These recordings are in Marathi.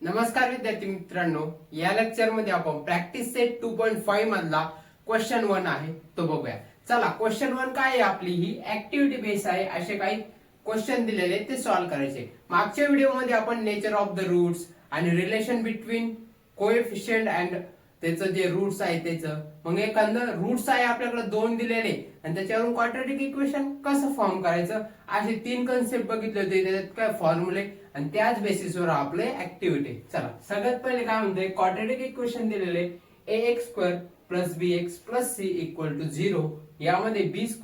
नमस्कार विद्यार्थी मित्रांनो, या लेक्चर मध्ये आपण प्रॅक्टिस सेट 2.5 मधला क्वेश्चन 1 आहे तो बघूया. चला, क्वेश्चन 1 काय आहे? आपली ही ऍक्टिव्हिटी बेस आहे. असे काही क्वेश्चन दिलेले ते सॉल्व्ह करायचे. मागच्या व्हिडिओ मध्ये आपण नेचर ऑफ द रूट्स आणि रिलेशन बिटवीन कोएफिशियंट अँड त्याचं जे रूट्स आहे त्याचं, मग एखादं रूट्स आहे आपल्याकडे दोन दिलेले आणि त्याच्यावरून क्वाड्रॅटिक इक्वेशन कसं फॉर्म करायचं असे तीन कन्सेप्ट बघितले होते. त्याच्यात काय फॉर्म्युले आणि त्याच बेसिसवर आपले ऍक्टिव्हिटी. चला, सगळ्यात पहिले काय म्हणतोय, क्वाड्रॅटिक इक्वेशन दिलेले ax² + bx + c = 0. यामध्ये b² -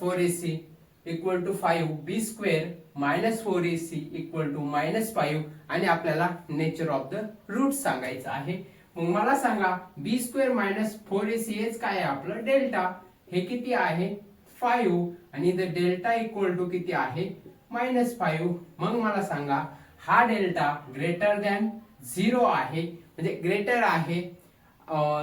4ac = 5, b² - 4ac = -5 आणि आपल्याला नेचर ऑफ द रूट्स सांगायचं आहे. मग मला सांगा, b² - 4ac हेच काय आहे आपलं डेल्टा. हे किती आहे 5 आणि इथे डेल्टा इक्वल टू किती आहे -5. मग मला सांगा, हा डेल्टा ग्रेटर दॅन 0 आहे म्हणजे ग्रेटर आहे.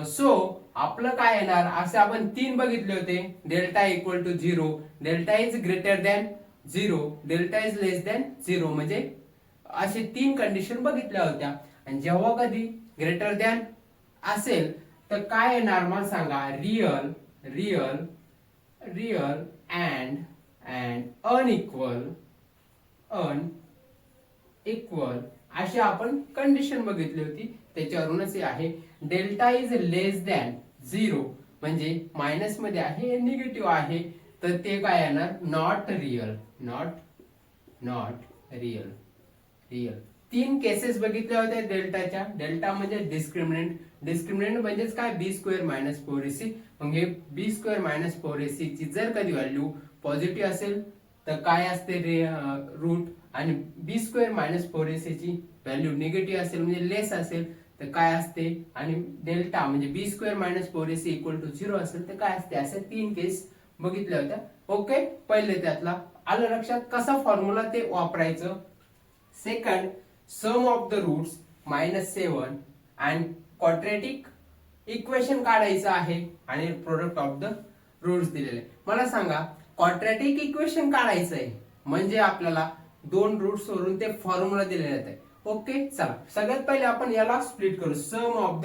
सो आपलं काय येणार, असे आपण तीन बघितले होते. Delta equal to 0, delta is greater than 0, delta is less than 0 म्हणजे असे तीन कंडिशन बघितल्या होत्या. आणि जेव्हा कधी ग्रेटर दॅन असेल तर काय येणार मला सांगा, रियल अँड अनइक्वल अशी आपण कंडिशन बघितली होती. त्याच्यावरूनच आहे डेल्टा इज लेस दॅन 0 म्हणजे मायनस मध्ये आहे, निगेटिव्ह आहे, तर ते काय येणार नॉट रियल. तीन केसेस बघितल्या होत्या डेल्टाच्या. डेल्टा म्हणजे डिस्क्रिमिनंट म्हणजेच काय b² - 4ac. मग हे b² - 4ac ची जर कधी व्हॅल्यू पॉझिटिव्ह असेल तर काय असते रूट, आणि b² - 4ac ची व्हॅल्यू निगेटिव्ह असेल म्हणजे लेस असेल तर काय असते, आणि डेल्टा म्हणजे b² - 4ac = 0 असेल तर काय असते. असे तीन केस बघितल्या होत्या. ओके, पहिले त्यातला आलं लक्षात, कसा फॉर्म्युला ते वापरायचं. Second, sum of the roots -7 and quadratic equation काढायचं आहे आणि प्रोडक्ट ऑफ द रूट्स दिलेले. मला सांगा, क्वाड्रॅटिक इक्वेशन काढायचं आहे म्हणजे आपल्याला दोन रूट्स वरून ते फॉर्म्युला दिलेले आहे. ओके, चला सगळ्यात पहिले आपण याला स्प्लिट करू. सम ऑफ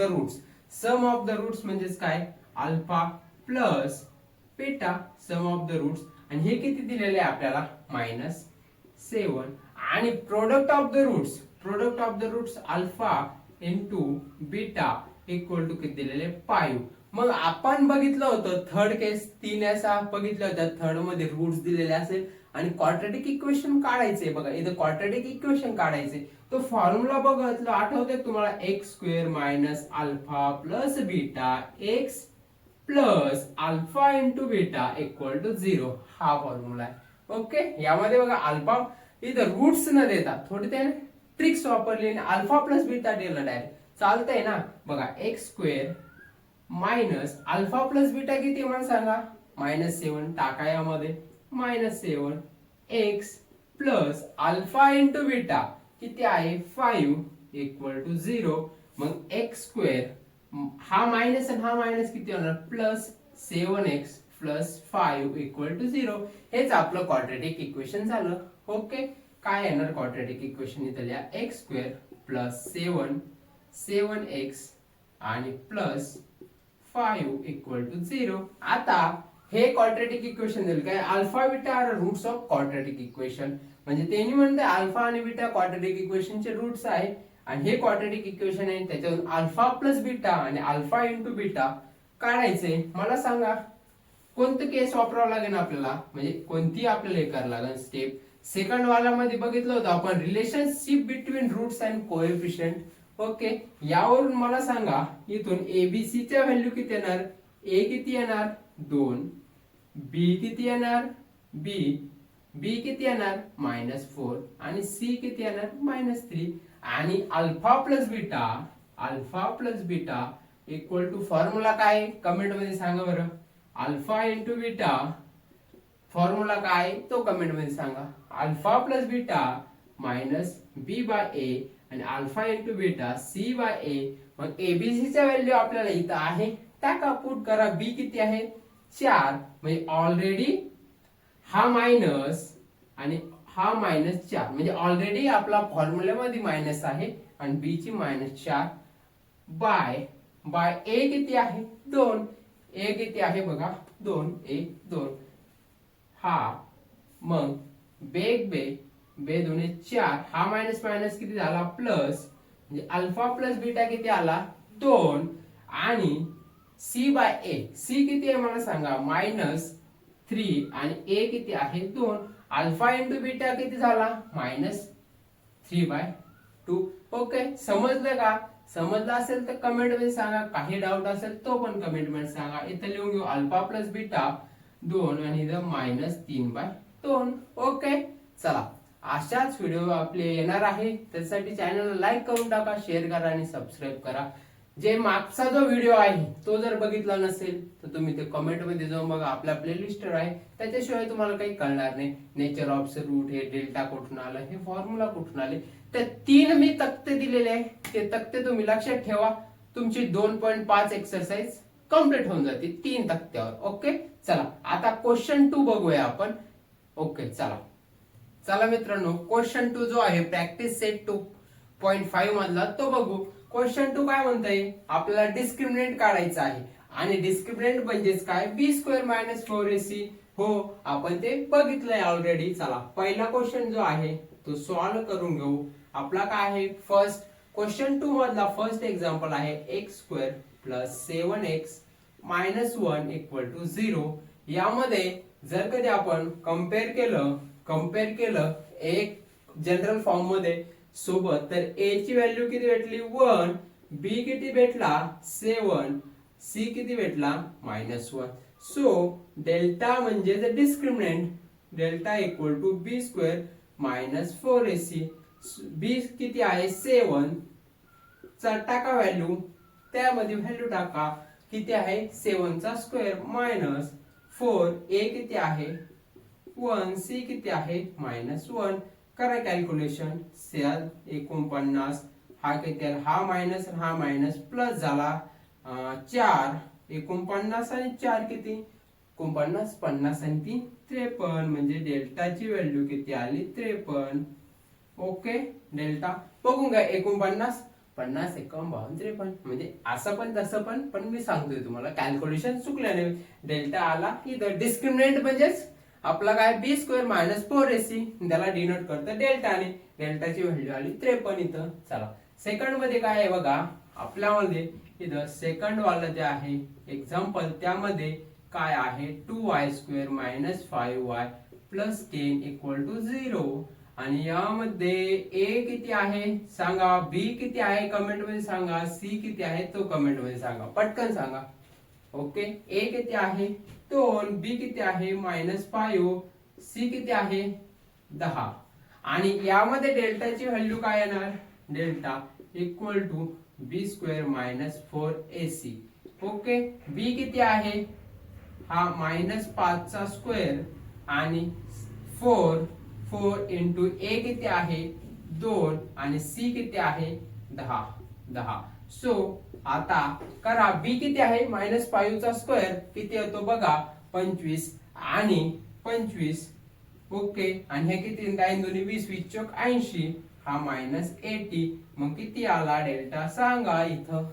द रूट्स म्हणजेच काय alpha plus beta, sum of the roots. आणि हे किती दिलेले आहे आपल्याला -7. आणि product of the roots alpha into beta equal to किती दिलेले 5. मग आपण बघितलं होतं थर्ड केस, 3 असा बघितलं होतं. थर्ड मध्ये रूट्स दिलेले असेल आणि क्वाड्रॅटिक इक्वेशन काढायचे. बघा इथं क्वाड्रॅटिक इक्वेशन काढायचे, तो फॉर्म्युला बघितलं आठवतंय तुम्हाला, x² - alpha plus beta x plus alpha into beta equal to 0. हा फॉर्म्युला आहे. ओके, यामध्ये बघा अल्फा इथं रूट्स न देता थोडी त्याने ट्रिक्स वापरली आणि अल्फा प्लस बीटा दिला डायरेक्ट. चालतंय ना. बघा x² - अल्फा प्लस बीटा किती मला सांगा -7 टाका यामध्ये, -7 x plus alpha into beta किती आहे 5 इक्वल टू 0. मग x² हा मायनस आणि हा मायनस किती होणार +7x प्लस 5 इक्वल टू 0. हेच आपलं क्वाड्रॅटिक इक्वेशन झालं. ओके, काय येणार क्वाड्रॅटिक इक्वेशन इथं लिहा, x² + 7x आणि प्लस 5 इक्वल टू 0. आता हे क्वाड्रॅटिक इक्वेशन दिलं काय, alpha beta are roots of quadratic equation. म्हणजे त्यांनी म्हणते अल्फा आणि बीटा क्वाड्रॅटिक इक्वेशनचे रूट्स आहे आणि हे क्वाड्रॅटिक इक्वेशन आहे. त्याच्यातून अल्फा प्लस बीटा आणि अल्फा इंटू बीटा काढायचे. मला सांगा कोणतं केस वापरावं लागेल आपल्याला, म्हणजे कोणती आपल्याला हे करावं लागेल स्टेप. सेकंड वाला मध्ये बघितलं होतं आपण relationship between roots and coefficient. Okay, यावरून मला सांगा इथून एबीसी च्या व्हॅल्यू किती येणार, ए किती येणार 2, बी किती येणार बी किती येणार -4 आणि सी किती येणार -3. आणि alpha plus beta equal to formula काय कमेंट मध्ये सांगा बरं. अल्फा इंटू बीटा फॉर्म्युला काय तो कमेंट मध्ये सांगा. अल्फा प्लस बीटा -b/a आणि अल्फा इंटू बीटा c/a. मग एबीसी च्या व्हॅल्यू आपल्याला इथं आहे, टाका पुट करा. बी किती आहे 4 म्हणजे ऑलरेडी हा मायनस आणि हा -4 म्हणजे ऑलरेडी आपला फॉर्म्युल्यामध्ये मायनस आहे आणि बी ची -4 बाय ए किती आहे 2, ए किती आहे बघा 2, ए 2 हा मग बे दोन्ही 4 हा मायनस मायनस किती झाला प्लस म्हणजे अल्फा प्लस बीटा किती आला 2 आणि सी बाय ए सी किती आहे मला सांगा -3 आणि ए किती आहे 2 अल्फा इंटू बीटा किती झाला -3/2 ओके समजलं का समजलं असेल तर कमेंट मध्ये सांगा काही डाऊट असेल तो पण कमेंट मध्ये सांगा इथे लिहून घेऊ अल्फा प्लस बीटा 2 आणि इथं -3/2 ओके चला अशाच व्हिडिओ आपले येणार आहे त्यासाठी चॅनलला लाईक करून टाका शेअर करा आणि सबस्क्राईब करा जे मागचा जो व्हिडिओ आहे तो जर बघितला नसेल तर तुम्ही ते कमेंट मध्ये जाऊन बघा आपल्या प्लेलिस्टवर आहे त्याच्याशिवाय तुम्हाला काही कळणार नाही नेचर ऑफ रूट हे डेल्टा कुठून आलं हे फॉर्म्युला कुठून आले तर 3 मी तक्ते दिलेले आहे ते तक्ते तुम्ही लक्षात ठेवा तुमची 2.5 एक्सरसाइज कंप्लीट होऊन जाते 3 तक्त्यावर ओके चला आता क्वेश्चन 2 बघूया आपण ओके चला मित्रांनो क्वेश्चन 2 जो आहे प्रॅक्टिस सेट 2.5 मधला तो बघू क्वेश्चन 2 काय म्हणताय आपल्याला डिस्क्रिमिनंट काढायचं आहे आणि डिस्क्रिमिनंट म्हणजेच काय b² - 4ac हो आपण ते बघितलंय ऑलरेडी चला पहिला क्वेश्चन जो आहे तो सॉल्व्ह करून घेऊ आपला काय आहे फर्स्ट क्वेश्चन 2 मधला फर्स्ट एक्झाम्पल आहे x² + 7x - 1 = 0 यामध्ये जर कधी आपण कंपेअर केलं एक जनरल फॉर्म मध्ये सोबत तर a ची व्हॅल्यू किती भेटली 1 b किती भेटला 7 c किती भेटला -1 सो डेल्टा म्हणजे the discriminant delta = b² - 4ac b किती आहे 7 चा टाका व्हॅल्यू त्यामध्ये व्हॅल्यू टाका किती आहे 7 चा स्क्वेअर मायनस 4 a किती आहे 1 c किती आहे -1 करा कॅल्क्युलेशन 49 हा किती आहे हा मायनस प्लस झाला 4 49 आणि 4 किती 49 50 आणि 3 53 म्हणजे डेल्टाची व्हॅल्यू किती आली 53 ओके डेल्टा बघून घ्या 49 50 51 53 म्हणजे असं पण तसं पण मी सांगतोय तुम्हाला कॅल्क्युलेशन चुकल्याने डेल्टा आला इथं डिस्क्रिमिनंट म्हणजेच आपला काय b² - 4ac त्याला डिनोट करतं डेल्टाने डेल्टाची व्हॅल्यू आली 53 इथं चला सेकंड मध्ये काय आहे बघा आपल्यामध्ये इथं सेकंड वाला जे आहे एक्झाम्पल त्यामध्ये काय आहे 2y² - 5y + 10 = 0 आणि यामध्ये a किती आहे सांगा b किती आहे कमेंट मध्ये सांगा c किती आहे तो कमेंट मध्ये सांगा पटकन सांगा ओके a किती आहे 2 b किती आहे -5 c किती आहे 10 आणि यामध्ये डेल्टाची व्हॅल्यू काय येणार delta = b² - 4ac okay b किती आहे हा -5 चा स्क्वेअर आणि 4 इंटू a किती आहे 2 आणि c किती आहे 10 सो आता करा b किती आहे -5 चा स्क्वेअर किती येतो बघा 25 आणि 25 ओके आणि हे किती 9 2 20 20 चौक 80 हा -80 मग किती आला डेल्टा सांगा इथं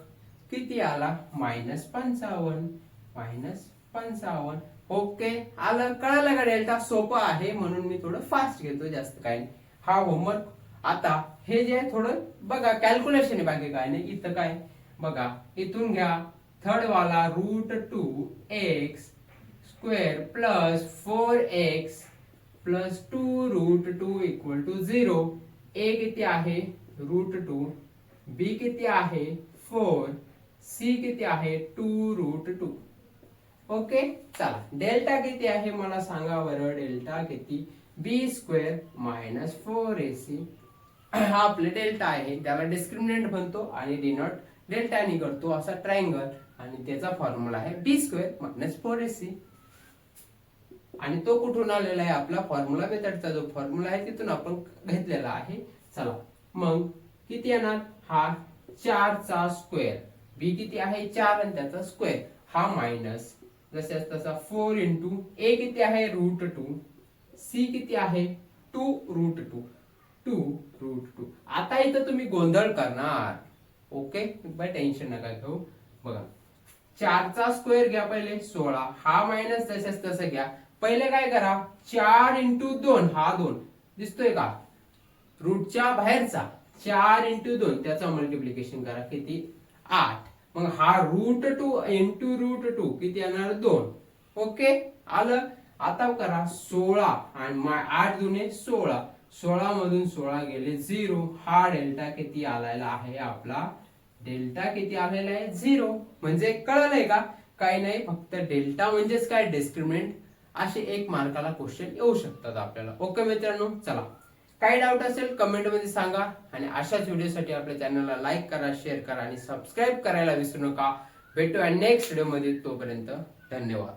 किती आला -55 ओके आलं कळलं का डेल्टा सोपं आहे म्हणून मी थोडं फास्ट घेतो जास्त काय नाही हा होमवर्क आता हे जे थोडं बघा कॅल्क्युलेशन आहे बाकी काय नाही इथं काय बघा इथून घ्या थर्ड वाला √2x² + 4x + 2√2 = 0 a किती आहे √2 b किती आहे 4 c किती आहे 2√2 ओके चला डेल्टा किती आहे मला सांगा बरं डेल्टा किती b² - 4ac हा आपले डेल्टा आहे त्याला डिस्क्रिमिनंट म्हणतो आणि डिनोट डेल्टाने करतो असा ट्रायंगल आणि त्याचा फॉर्म्युला आहे b² - 4ac आणि तो कुठून आलेला आहे आपला फॉर्म्युला मेथडचा जो फॉर्म्युला आहे तिथून आपण घेतलेला आहे चला मग किती येणार हा 4 चा स्क्वेअर b किती आहे 4 आणि त्याचा स्क्वेअर हा मायनस जशाच तसा 4 इंटू a किती आहे √2 c किती आहे 2√2 आता इथं तुम्ही गोंधळ करणार, ओके, बाय टेन्शन नका घेऊ. बघा 4चा स्क्वेअर घ्या पहिले 16, हा मायनस तसंच तसं घ्या. पहिले काय करा, 4 इंटू 2, हा 2 दिसतोय का, रूटच्या बाहेरचा 4 इंटू 2 त्याचा मल्टिप्लिकेशन करा, किती 8. मग हा √2 इंटू √2 किती येणार 2. ओके आलं. आता करा 16 आणि 8 दुने 16, 16 मधून 16 गेले 0. हा डेल्टा किती आलेला आहे आपला, डेल्टा किती आलेला आहे 0. म्हणजे कळलंय का, काही नाही, फक्त डेल्टा म्हणजेच काय डिस्क्रिमिनंट. असे 1 मार्काला क्वेश्चन येऊ शकतात आपल्याला. ओके मित्रांनो, चला काही डाऊट असेल कमेंट मध्ये सांगा आणि अशाच व्हिडिओसाठी आपल्या चॅनलला लाईक करा, शेअर करा आणि सबस्क्राईब करायला विसरू नका. भेटूया नेक्स्ट व्हिडिओ मध्ये, तोपर्यंत धन्यवाद.